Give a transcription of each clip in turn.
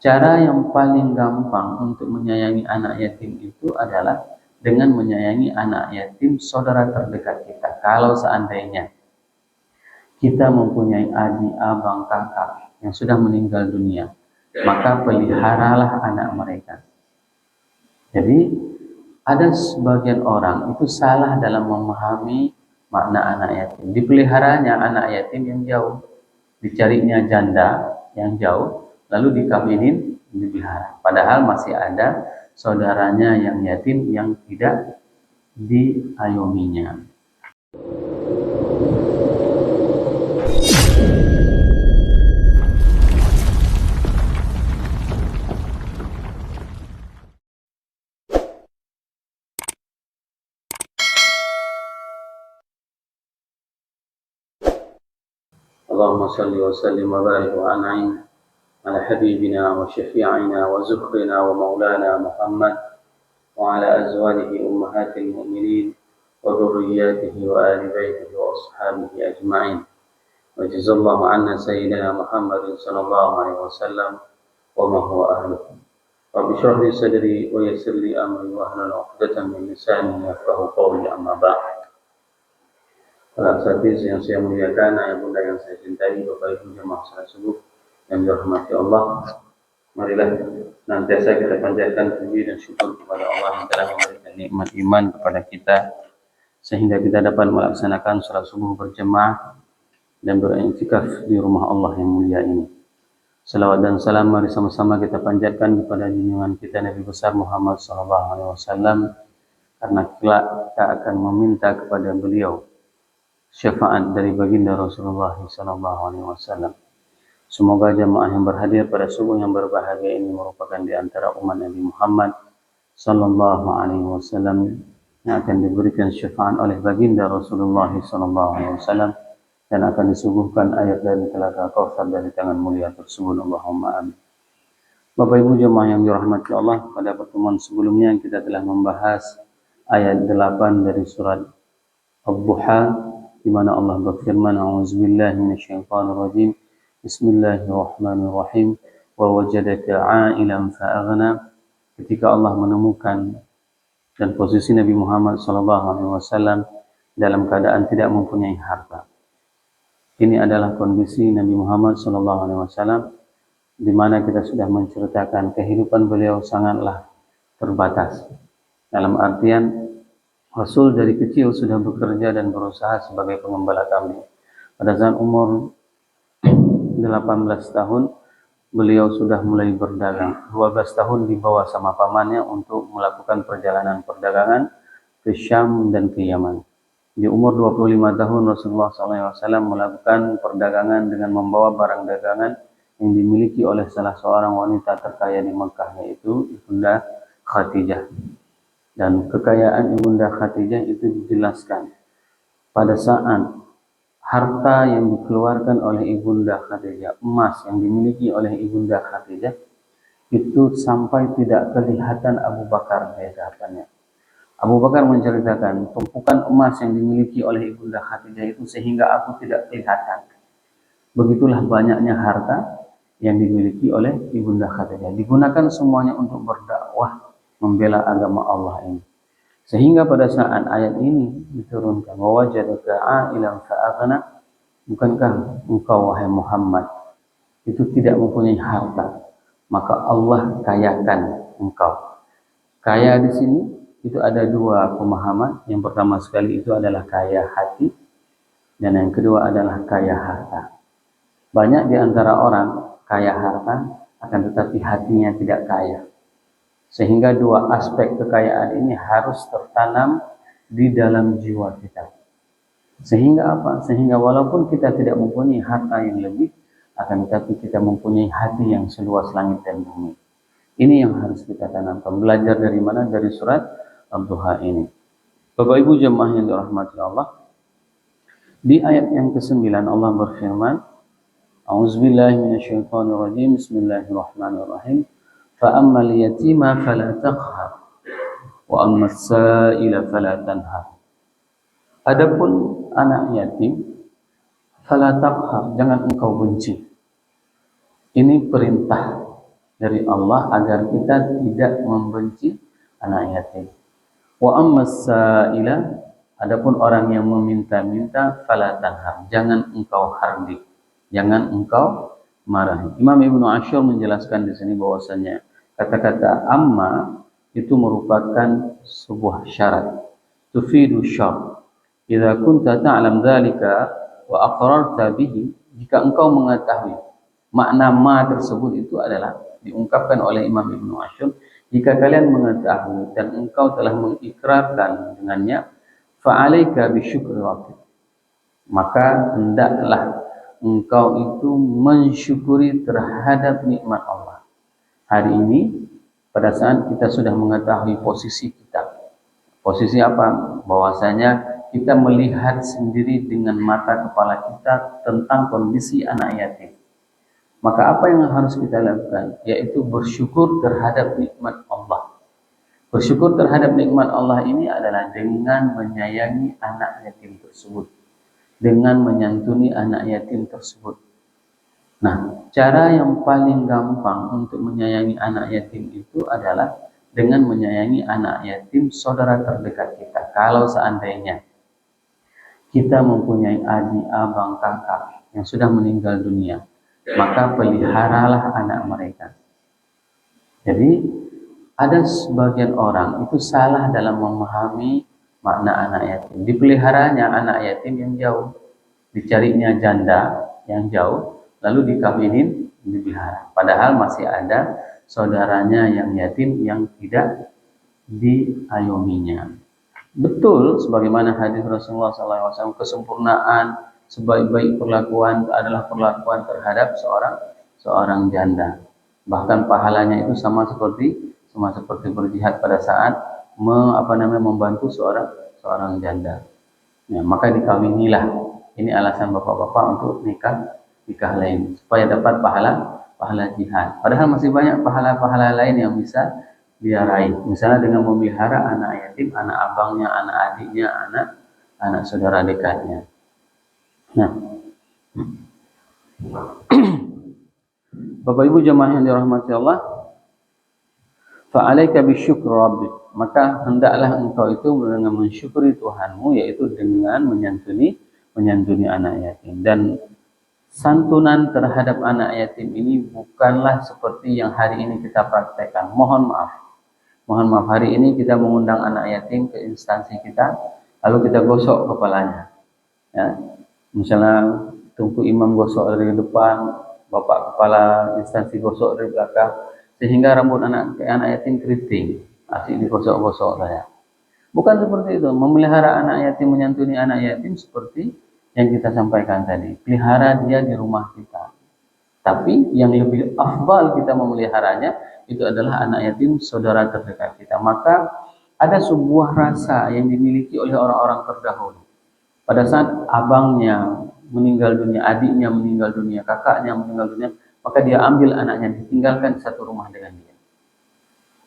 Cara yang paling gampang untuk menyayangi anak yatim itu adalah dengan menyayangi anak yatim saudara terdekat kita. Kalau seandainya kita mempunyai adik, abang, kakak yang sudah meninggal dunia, maka peliharalah anak mereka. Jadi ada sebagian orang itu salah dalam memahami makna anak yatim. Dipeliharanya anak yatim yang jauh, dicarinya janda yang jauh, lalu dikawinin, dipelihara. Padahal masih ada saudaranya yang yatim yang tidak diayominya. اللهم صل وسلم وبارك وأنعم على حبيبنا وشفيعنا وزهرنا ومولانا محمد وعلى أزواجه أمهات المؤمنين وذرياته وآل بيته وأصحابه أجمعين وجزا الله عنا سيدنا محمد صلى الله عليه وسلم وما هو أهله رب اشرح لي صدري ويسر لي أمري واحلل عقدة من لساني يفقهوا قولي أما بعد. Para hadis yang saya muliakan, ayah bunda yang saya cintai, Bapak Ibu jemaah salat subuh yang dirahmati Allah, marilah nantiasa kita panjatkan puji dan syukur kepada Allah yang telah memberikan nikmat iman kepada kita sehingga kita dapat melaksanakan salat subuh berjemaah dan beriktikaf di rumah Allah yang mulia ini. Salawat dan salam mari sama-sama kita panjatkan kepada junjungan kita Nabi besar Muhammad SAW, karena kelak kita akan meminta kepada beliau syafaat dari baginda Rasulullah SAW. Semoga jamaah yang berhadir pada subuh yang berbahagia ini merupakan di antara umat Nabi Muhammad SAW yang akan diberikan syafaat oleh baginda Rasulullah SAW dan akan disuguhkan ayat dari telaga Kautsar dari tangan mulia tersebut. Allahumma amin. Bapak Ibu jemaah yang dirahmati Allah, pada pertemuan sebelumnya kita telah membahas ayat 8 dari surat Ad-Duha, di mana Allah berfirman, a'udzubillahi minasyaitonir rajim, bismillahirrahmanirrahim, wa wajadaka 'ailan fa'aghna. Ketika Allah menemukan dan posisi Nabi Muhammad SAW dalam keadaan tidak mempunyai harta. Ini adalah kondisi Nabi Muhammad SAW, di mana kita sudah menceritakan kehidupan beliau sangatlah terbatas. Dalam artian Rasul dari kecil sudah bekerja dan berusaha sebagai pengembala kambing. Pada saat umur 18 tahun, beliau sudah mulai berdagang. 12 tahun dibawa sama pamannya untuk melakukan perjalanan perdagangan ke Syam dan ke Yaman. Di umur 25 tahun, Rasulullah SAW melakukan perdagangan dengan membawa barang dagangan yang dimiliki oleh salah seorang wanita terkaya di Mekah, yaitu Ibunda Khadijah. Dan kekayaan Ibunda Khadijah itu dijelaskan pada saat harta yang dikeluarkan oleh Ibunda Khadijah, emas yang dimiliki oleh Ibunda Khadijah itu sampai tidak kelihatan Abu Bakar di hadapannya. Abu Bakar menceritakan, tumpukan emas yang dimiliki oleh Ibunda Khadijah itu sehingga aku tidak kelihatan. Begitulah banyaknya harta yang dimiliki oleh Ibunda Khadijah. Digunakan semuanya untuk berdakwah, membela agama Allah ini. Sehingga pada saat ayat ini diturunkan, wa wajadaka 'ailan fa'aghna, bukankah engkau wahai Muhammad itu tidak mempunyai harta, maka Allah kayakan engkau. Kaya di sini itu ada dua pemahaman. Yang pertama sekali itu adalah kaya hati, dan yang kedua adalah kaya harta. Banyak di antara orang kaya harta, akan tetapi hatinya tidak kaya. Sehingga dua aspek kekayaan ini harus tertanam di dalam jiwa kita. Sehingga apa? Sehingga walaupun kita tidak mempunyai harta yang lebih, akan tetapi kita mempunyai hati yang seluas langit dan bumi. Ini yang harus kita tanamkan. Belajar dari mana? Dari surat Ad-Duha ini. Bapak Ibu jemaah yang dirahmati Allah, di ayat yang ke-9 Allah berfirman, a'udzubillahi minasyaitonirrajim, bismillahirrahmanirrahim, فَأَمَّا الْيَتِيمَ فَلَا تَقْهَرْ وَأَمَّا السَّائِلَ فَلَا تَنْهَرْ. Adapun anak yatim, فَلَا تَقْهَرْ, jangan engkau benci. Ini perintah dari Allah agar kita tidak membenci anak yatim. Wa ammas sa'ila, adapun orang yang meminta-minta, fala tanhar, jangan engkau hardik, jangan engkau marahi. Imam Ibnu Ashur menjelaskan di sini bahwasanya kata-kata amma itu merupakan sebuah syarat, tufidu syart. Idza kunta ta'lam dzalika wa aqrarta bihi, jika engkau mengetahui makna ma tersebut, itu adalah diungkapkan oleh Imam Ibnu Ashur, jika kalian mengetahui dan engkau telah mengikrarkan dengannya, fa'alaika bisyukri rabbik, maka hendaklah engkau itu mensyukuri terhadap nikmat Allah. Hari ini pada saat kita sudah mengetahui posisi kita, posisi apa? Bahwasanya kita melihat sendiri dengan mata kepala kita tentang kondisi anak yatim. Maka apa yang harus kita lakukan? Yaitu bersyukur terhadap nikmat Allah. Bersyukur terhadap nikmat Allah ini adalah dengan menyayangi anak yatim tersebut, dengan menyantuni anak yatim tersebut. Nah, cara yang paling gampang untuk menyayangi anak yatim itu adalah dengan menyayangi anak yatim saudara terdekat kita. Kalau seandainya kita mempunyai adik, abang, kakak yang sudah meninggal dunia, maka peliharalah anak mereka. Jadi ada sebagian orang itu salah dalam memahami makna anak yatim. Dipeliharanya anak yatim yang jauh, dicarinya janda yang jauh, lalu dikawinin, dipelihara. Padahal masih ada saudaranya yang yatim yang tidak diayominya. Betul, sebagaimana hadis Rasulullah SAW, kesempurnaan sebaik-baik perlakuan adalah perlakuan terhadap seorang janda. Bahkan pahalanya itu sama seperti berjihad pada saat membantu seorang janda. Ya, maka dikawinilah. Ini alasan bapak-bapak untuk nikah lain supaya dapat pahala jihad. Padahal masih banyak pahala-pahala lain yang bisa dia raih. Misalnya dengan memelihara anak yatim, anak abangnya, anak adiknya, anak saudara dekatnya. Nah, Bapak Ibu jemaah yang dirahmati Allah, fa'alaika bisyukri rabbik, maka hendaklah engkau itu dengan mensyukuri Tuhanmu, yaitu dengan menyantuni anak yatim. Dan santunan terhadap anak yatim ini bukanlah seperti yang hari ini kita praktekkan. Mohon maaf, hari ini kita mengundang anak yatim ke instansi kita, lalu kita gosok kepalanya. Ya, misalnya tungku imam gosok dari depan, bapak kepala instansi gosok dari belakang, sehingga rambut anak yatim keriting, asik digosok-gosok saya. Bukan seperti itu. Memelihara anak yatim, menyantuni anak yatim seperti yang kita sampaikan tadi. Pelihara dia di rumah kita. Tapi yang lebih afdal kita memeliharanya itu adalah anak yatim saudara terdekat kita. Maka ada sebuah rasa yang dimiliki oleh orang-orang terdahulu. Pada saat abangnya meninggal dunia, adiknya meninggal dunia, kakaknya meninggal dunia, maka dia ambil anaknya, ditinggalkan satu rumah dengan dia.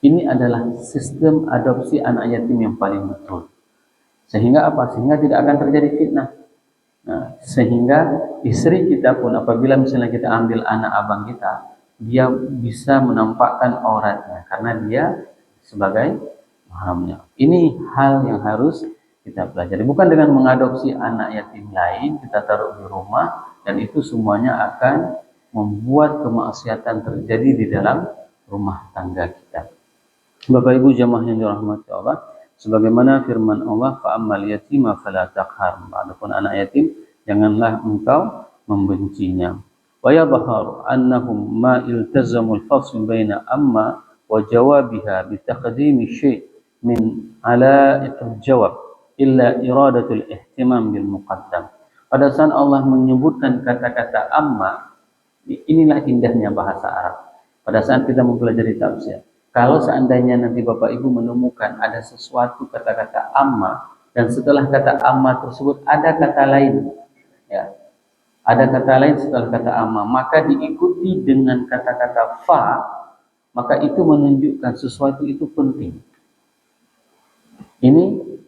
Ini adalah sistem adopsi anak yatim yang paling betul. Sehingga apa? Sehingga tidak akan terjadi fitnah. Nah, sehingga istri kita pun apabila misalnya kita ambil anak abang kita, dia bisa menampakkan auratnya karena dia sebagai mahramnya. Ini hal yang harus kita pelajari. Bukan dengan mengadopsi anak yatim lain, kita taruh di rumah, dan itu semuanya akan membuat kemaksiatan terjadi di dalam rumah tangga kita. Bapak Ibu jamaah yang dirahmati Allah, sebagaimana firman Allah, fa'ammal yatima fala taqhar, adapun anak yatim janganlah engkau membencinya. Wa yadhharu annahum ma iltazamul fasl baina amma wa jawabiha bi taqdimi syai' min ala'iqil jawab illa iradatul ihtimam bil muqaddam. Pada saat Allah menyebutkan kata-kata amma, inilah indahnya bahasa Arab. Pada saat kita mempelajari tafsir, kalau seandainya nanti Bapak Ibu menemukan ada sesuatu kata-kata amma, dan setelah kata amma tersebut ada kata lain, ya, ada kata lain setelah kata amma, maka diikuti dengan kata-kata fa, maka itu menunjukkan sesuatu itu penting. Ini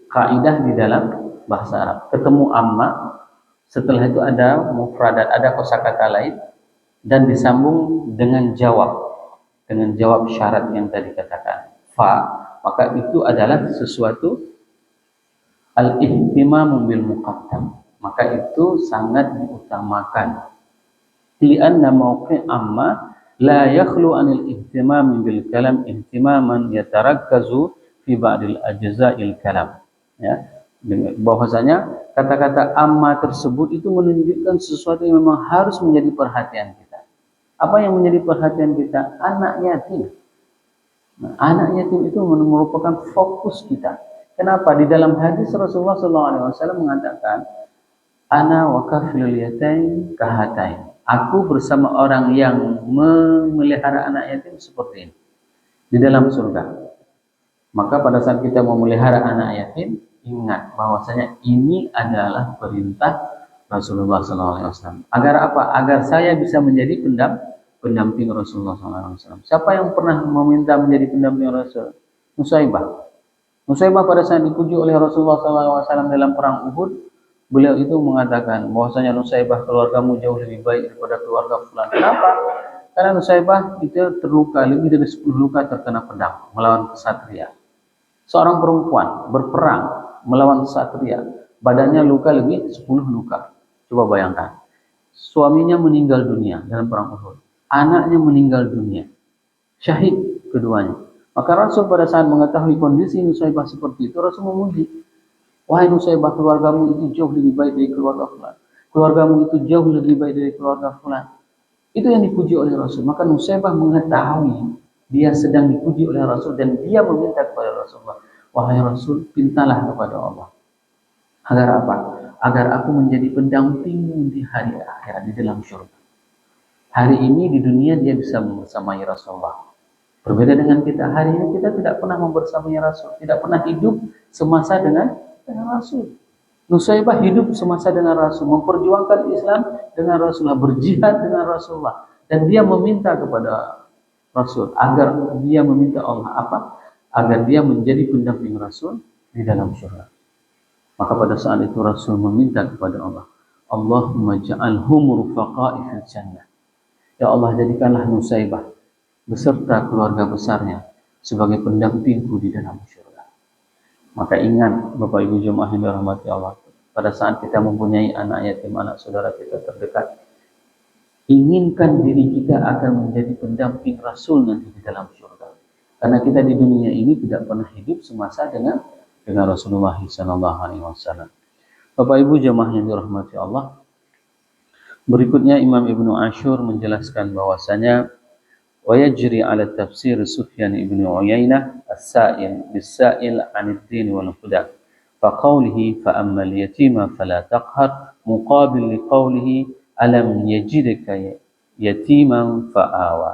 kaidah di dalam bahasa Arab. Ketemu amma, setelah itu ada mufradat, ada kosakata lain, dan disambung dengan jawab. dengan jawab syarat yang tadi katakan fa, maka itu adalah sesuatu al-ihtimamu bil muqaddam, maka itu sangat diutamakan. Li'anna mawqi' amma la yakhlu anil ihtimam bil kalam ihtimaman yatarakkazu fi ba'dil ajza'il kalam. Ya, bahwasanya kata-kata amma tersebut itu menunjukkan sesuatu yang memang harus menjadi perhatian kita. Apa yang menjadi perhatian kita? Anak yatim. Nah, anak yatim itu merupakan fokus kita. Kenapa? Di dalam hadis Rasulullah SAW mengatakan, ana wa kafilul yatim kahatain. Aku bersama orang yang memelihara anak yatim seperti ini di dalam surga. Maka pada saat kita memelihara anak yatim, ingat bahwasanya ini adalah perintah Rasulullah SAW. Agar apa? Agar saya bisa menjadi pendamping Rasulullah SAW. Siapa yang pernah meminta menjadi pendamping Rasul? Nusaibah. Nusaibah pada saat dipuji oleh Rasulullah SAW dalam perang Uhud, beliau itu mengatakan bahwasanya Nusaibah, keluargamu jauh lebih baik daripada keluarga fulan. Kenapa? Karena Nusaibah itu terluka, lebih dari 10 luka terkena pedang melawan kesatria. Seorang perempuan berperang melawan kesatria, badannya luka lebih 10 luka. Coba bayangkan, suaminya meninggal dunia dalam perang Uhud, anaknya meninggal dunia, syahid keduanya. Maka Rasul pada saat mengetahui kondisi Nusaibah seperti itu, Rasul memuji, wahai Nusaibah, keluargamu itu jauh lebih baik dari keluarga fulan. Keluargamu itu jauh lebih baik dari keluarga fulan. Itu yang dipuji oleh Rasul. Maka Nusaibah mengetahui dia sedang dipuji oleh Rasul dan dia meminta kepada Rasulullah, wahai Rasul, pintalah kepada Allah. Agar apa? Agar aku menjadi pendampingmu di hari akhirat, di dalam surga. Hari ini di dunia dia bisa membersamai Rasulullah. Berbeda dengan kita, hari ini kita tidak pernah membersamai Rasul, tidak pernah hidup semasa dengan Rasul. Nusaibah hidup semasa dengan Rasul, memperjuangkan Islam dengan Rasulullah, berjihad dengan Rasulullah, dan dia meminta kepada Rasul agar dia meminta Allah apa? Agar dia menjadi pendamping Rasul di dalam surga. Maka pada saat itu Rasul meminta kepada Allah, Allahumma ja'alhum rufaqa'i fil jannah. Ya Allah, jadikanlah Nusaibah beserta keluarga besarnya sebagai pendampingku di dalam surga. Maka ingat Bapak Ibu jemaah yang dirahmati Allah, pada saat kita mempunyai anak yatim, anak saudara kita terdekat, inginkan diri kita akan menjadi pendamping Rasul nanti di dalam surga. Karena kita di dunia ini tidak pernah hidup semasa dengan Rasulullah SAW. Bapak Ibu jemaah yang dirahmati Allah, berikutnya Imam Ibnu Ashur menjelaskan bahwasanya ويجري على تفسير سفيان بن عيينة السائل بالسائل عن الدين والهدى فقوله فأما اليتيم فلا تقهر مقابل لقوله ألم يجدك يتيما فآوى.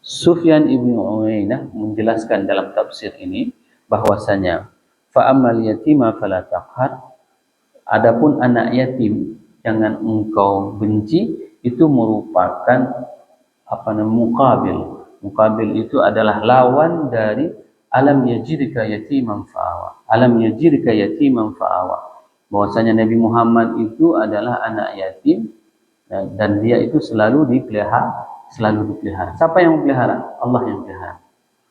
Sufyan ibn Uyainah menjelaskan dalam tafsir ini bahwasanya fa'amal yatima fala taqhar, adapun anak yatim jangan engkau benci, itu merupakan muqabil itu adalah lawan dari alam yajidka yatiman fa'awa. Alam yajidka yatiman fa'awa, bahwasanya Nabi Muhammad itu adalah anak yatim dan dia itu selalu dipelihara. Siapa yang memelihara? Allah yang pelihara.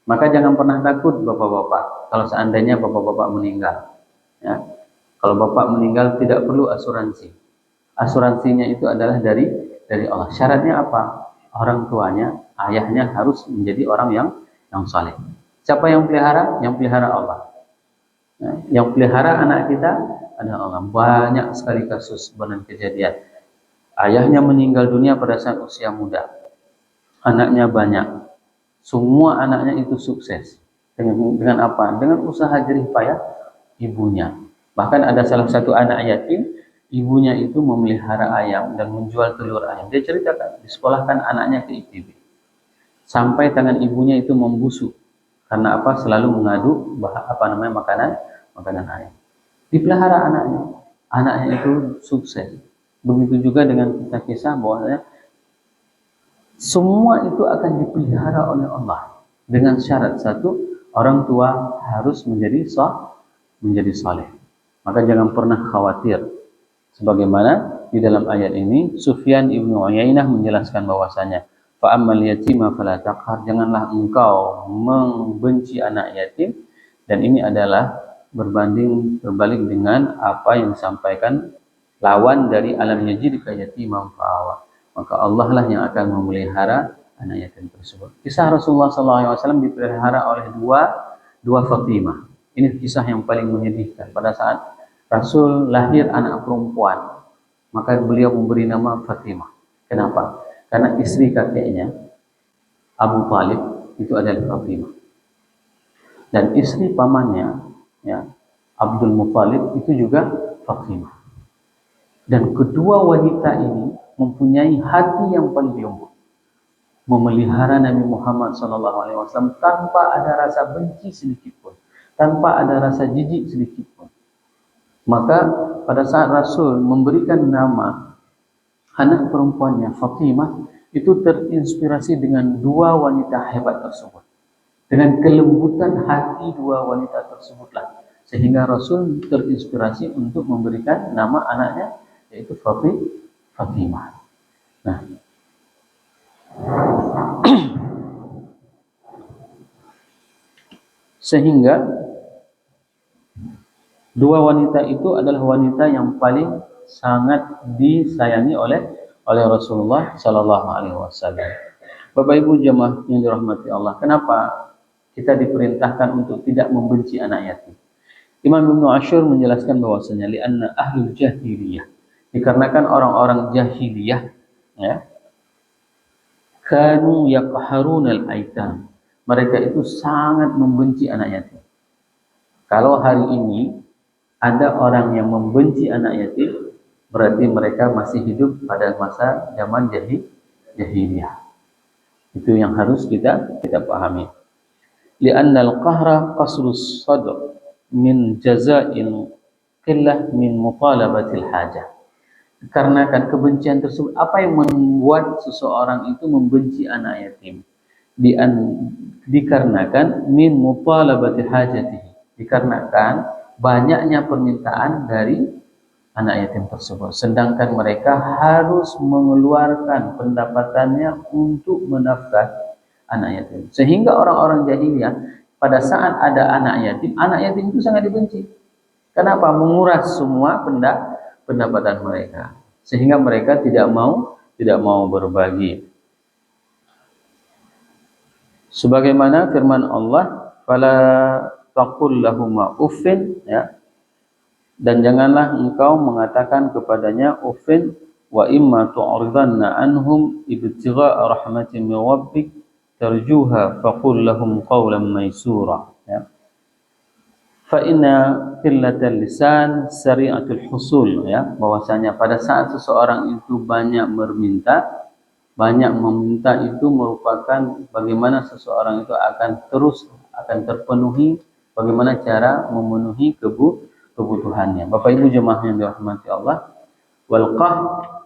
Maka jangan pernah takut bapak-bapak kalau seandainya bapak-bapak meninggal, ya. Kalau bapak meninggal tidak perlu asuransi. Asuransinya itu adalah dari Allah. Syaratnya apa? Orang tuanya, ayahnya harus menjadi orang yang saleh. Siapa yang pelihara? Yang pelihara Allah. Nah, yang pelihara anak kita adalah Allah. Banyak sekali kasus dan kejadian. Ayahnya meninggal dunia pada saat usia muda. Anaknya banyak. Semua anaknya itu sukses. Dengan apa? Dengan usaha jerih payah ibunya. Bahkan ada salah satu anak yatim, ibunya itu memelihara ayam dan menjual telur ayam. Dia ceritakan, disekolahkan anaknya ke ITB. Sampai tangan ibunya itu membusuk. Karena apa? Selalu mengadu makanan ayam. Dipelihara anaknya. Anaknya itu sukses. Begitu juga dengan kisah bahwasanya semua itu akan dipelihara oleh Allah. Dengan syarat satu, orang tua harus menjadi saleh. Maka jangan pernah khawatir. Sebagaimana di dalam ayat ini Sufyan ibnu Uyainah menjelaskan bahwasanya Fa ammal yatima fala taqhar, janganlah engkau membenci anak yatim. Dan ini adalah berbalik dengan apa yang disampaikan lawan dari alam yajidka yatiman fa'awa. Maka Allah lah yang akan memelihara anak yatim tersebut. Kisah Rasulullah SAW dipelihara oleh dua Fatimah. Ini kisah yang paling menyedihkan. Pada saat Rasul lahir anak perempuan, maka beliau memberi nama Fatimah. Kenapa? Karena istri kakeknya Abu Talib itu adalah Fatimah. Dan istri pamannya, ya, Abdul Muthalib itu juga Fatimah. Dan kedua wanita ini mempunyai hati yang paling lembut, memelihara Nabi Muhammad SAW tanpa ada rasa benci sedikit pun, tanpa ada rasa jijik sedikit pun. Maka pada saat Rasul memberikan nama anak perempuannya Fatimah, itu terinspirasi dengan dua wanita hebat tersebut. Dengan kelembutan hati dua wanita tersebutlah, sehingga Rasul terinspirasi untuk memberikan nama anaknya, yaitu Fatimah. Nah, sehingga dua wanita itu adalah wanita yang paling sangat disayangi oleh Rasulullah Sallallahu Alaihi Wasallam. Bapak Ibu jemaah yang dirahmati Allah, kenapa kita diperintahkan untuk tidak membenci anak yatim? Imam Ibnu Ashur menjelaskan bahwasanya li'anna ahlul jahiliyah, dikarenakan orang-orang jahiliyah, ya, kanu yaqharunal aitam, mereka itu sangat membenci anak yatim. Kalau hari ini ada orang yang membenci anak yatim, berarti mereka masih hidup pada masa zaman jahiliyah. Itu yang harus kita pahami. Li'anna al-qahra qasrus sadr min jaza'in qillah min mutalabatil hajah. Karena kan kebencian tersebut, apa yang membuat seseorang itu membenci anak yatim? Dikarenakan min mutalabatil hajatihi, dikarenakan banyaknya permintaan dari anak yatim tersebut, sedangkan mereka harus mengeluarkan pendapatannya untuk menafkahi anak yatim. Sehingga orang-orang jahiliyah pada saat ada anak yatim itu sangat dibenci. Kenapa? Menguras semua pendapatan mereka, sehingga mereka tidak mau berbagi. Sebagaimana firman Allah, fala taqul lahuma uffin, ya, dan janganlah engkau mengatakan kepadanya uffin, wa imma tu'ridanna anhum ibtigha'a rahmatin min rabbik tarjuha faqul lahum qawlan maysura, ya. Fa inna qillatal lisan sari'atul husul, ya, bahwasanya pada saat seseorang itu banyak meminta itu merupakan bagaimana seseorang itu akan terpenuhi, bagaimana cara memenuhi kebutuhannya. Bapak Ibu jemaah yang dirahmati Allah, wal qah,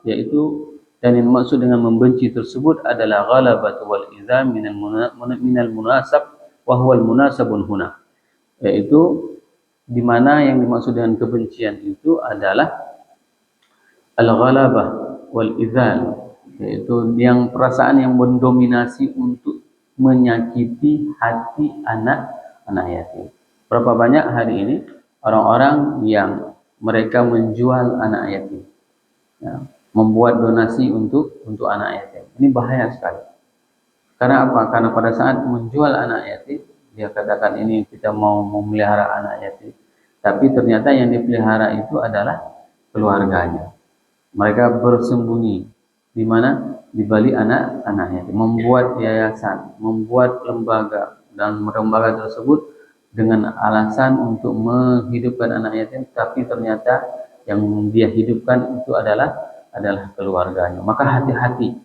yaitu, dan yang maksud dengan membenci tersebut adalah ghalabatu wal idza minal munasab wa huwal munasabun huna, yaitu di mana yang dimaksud dengan kebencian itu adalah al-ghalabah wal idzal, yaitu yang perasaan yang mendominasi untuk menyakiti hati anak yatim. Berapa banyak hari ini orang-orang yang mereka menjual anak yatim, ya, membuat donasi untuk anak yatim. Ini bahaya sekali. Karena apa? Karena pada saat menjual anak yatim, dia katakan ini kita mau memelihara anak yatim, tapi ternyata yang dipelihara itu adalah keluarganya. Mereka bersembunyi di mana? Di balik anak yatim, membuat yayasan, membuat lembaga, dan lembaga tersebut dengan alasan untuk menghidupkan anak yatim, tapi ternyata yang dia hidupkan itu adalah keluarganya. Maka hati-hati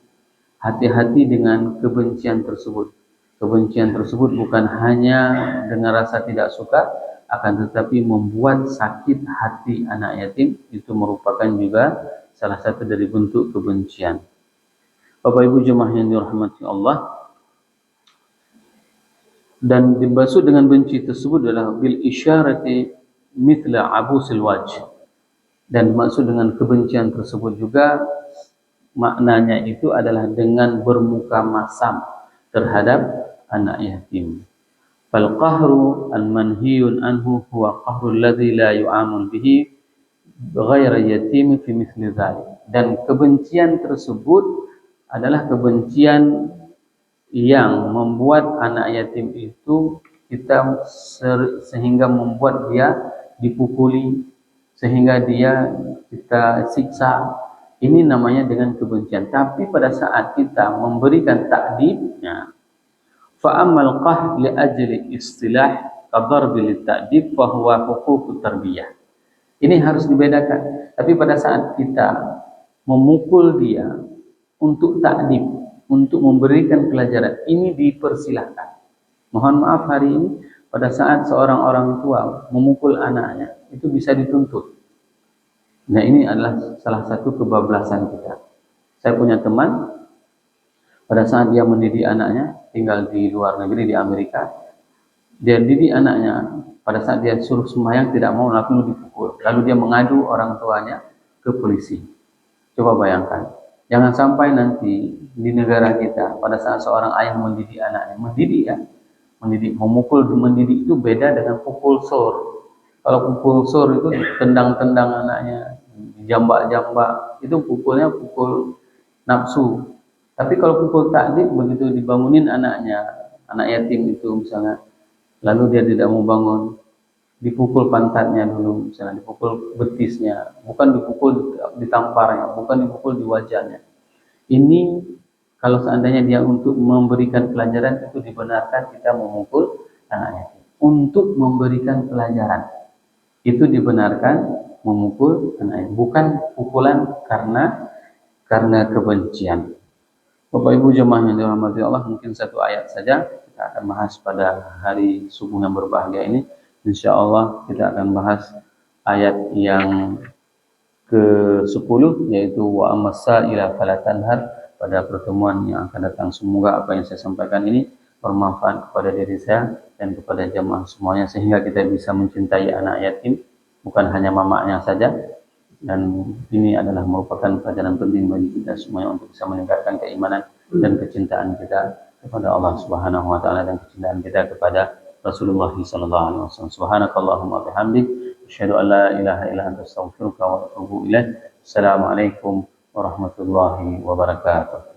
dengan kebencian tersebut. Kebencian tersebut bukan hanya dengan rasa tidak suka, akan tetapi membuat sakit hati anak yatim, itu merupakan juga salah satu dari bentuk kebencian. Bapak Ibu jemaah yang dirahmati Allah, dan dimaksud dengan benci tersebut adalah bil isyarati mithla abusil wajh, dan maksud dengan kebencian tersebut juga maknanya itu adalah dengan bermuka masam terhadap anak yatim. Fal qahru al manhiyun anhu huwa qahru alladhi la yu'amul bihi ghaira yatim fi mithli dzalik. Dan kebencian tersebut adalah kebencian yang membuat anak yatim itu kita sehingga membuat dia dipukuli, sehingga dia kita siksa. Ini namanya dengan kebencian. Tapi pada saat kita memberikan takdibnya, fa ammal qah li ajli istilah qadar bil ta'dib fa huwa huququt tarbiyah. Ini harus dibedakan. Tapi pada saat kita memukul dia untuk takdib, untuk memberikan pelajaran, ini dipersilahkan. Mohon maaf, hari ini pada saat seorang orang tua memukul anaknya, itu bisa dituntut. Nah, ini adalah salah satu kebablasan kita. Saya punya teman, pada saat dia mendidik anaknya, tinggal di luar negeri, di Amerika, dia didik anaknya, pada saat dia suruh sembahyang tidak mau, lalu dipukul. Lalu dia mengadu orang tuanya ke polisi. Coba bayangkan, jangan sampai nanti di negara kita, pada saat seorang ayah mendidik anaknya, memukul, mendidik itu beda dengan pukul sor. Kalau pukul sor itu tendang-tendang anaknya, jambak-jambak, itu pukulnya pukul nafsu. Tapi kalau pukul takdib, begitu dibangunin anaknya, anak yatim itu misalnya, lalu dia tidak mau bangun, dipukul pantatnya dulu, misalnya dipukul betisnya, bukan dipukul ditamparnya, bukan dipukul di wajahnya. Ini kalau seandainya dia untuk memberikan pelajaran, itu dibenarkan kita memukul anaknya. Untuk memberikan pelajaran, itu dibenarkan memukul anaknya, bukan pukulan karena kebencian. Bapak Ibu jemaah yang dirahmati Allah, mungkin satu ayat saja kita akan bahas pada hari subuh yang berbahagia ini. Insya Allah kita akan bahas ayat yang ke-10, yaitu wa amasa ila falatanhar, pada pertemuan yang akan datang. Semoga apa yang saya sampaikan ini bermanfaat kepada diri saya dan kepada jemaah semuanya, sehingga kita bisa mencintai anak yatim, bukan hanya mamanya saja. Dan ini adalah merupakan pelajaran penting bagi kita semuanya untuk bisa meningkatkan keimanan dan kecintaan kita kepada Allah Subhanahu wa taala, dan kecintaan kita kepada Rasulullah sallallahu alaihi wasallam. Subhanakallahumma bihamdik, asyhadu an la ilaha illa anta astaghfiruka wa atubu ilaik. Assalamualaikum warahmatullahi wabarakatuh.